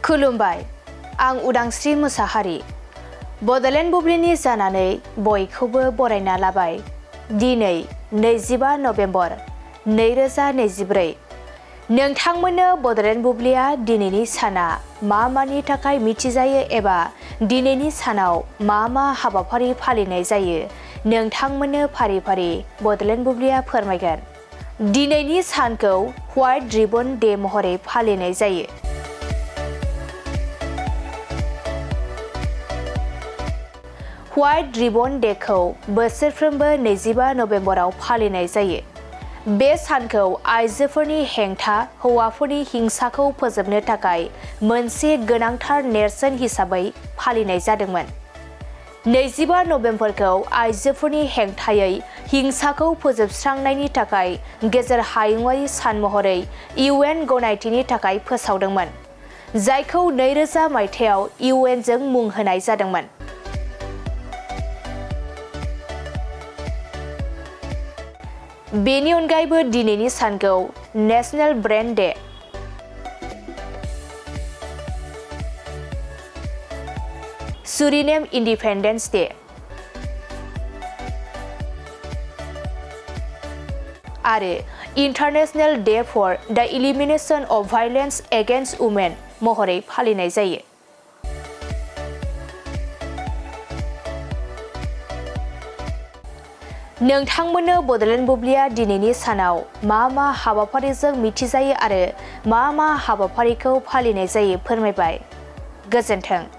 खुलुमबाय, आं उदांस्रि मुसाहारि। बड'लेण्ड बुब्लिनि जानानै बयखौबो बरायना लाबाय। दिनै 25 नभेम्बर 2024। नोंथांमोननो बड'लेण्ड बुब्लिया दिनैनि साना मानि थाखाय मिथिजायो एबा दिनैनि सानाव मा हाबाफारि फालिनाय जायो नोंथांमोननो फारि फारि बड'लेण्ड बुब्लिया फोरमायगोन। दिनैनि सानखौ व्हाइट रिबन डे महरै फालिनाय जायो। व्हाइट रिबन डेखौ बोसोरफ्रोमबो 25 नभेम्बराव फालिनाय जायो। बे सानखौ आइजोफोरनि हेंथा हौवाफोरनि हिंसाखौ फोजोबनो थाखाय मोनसे गोनांथार नेरसोन हिसाबै फालिनाय जादोंमोन। 25 नभेम्बरखौ आइजोफोरनि हेंथायै हिंसाखौ फोजोबस्रांनायनि थाखाय गेजेर हायुंआरि सान महरै UN गनायथिनि थाखाय फोसावदोंमोन, जायखौ 2000 मायथाइयाव UN जों मुं होनाय जादोंमोन। बेनि अनगायैबो दिनैनि सानखौ national brain day, Suriname independence day आरो international day for the elimination of violence against women महरै फालिनाय जायो। नोंथांमोननो बड'लेण्ड बुब्लिया दिनैनि सानाव मा हाबाफारिजों मिथिजायो आरो मा हाबाफारिखौ फालिनाय जायो फोरमायबाय। गोजोन्थों।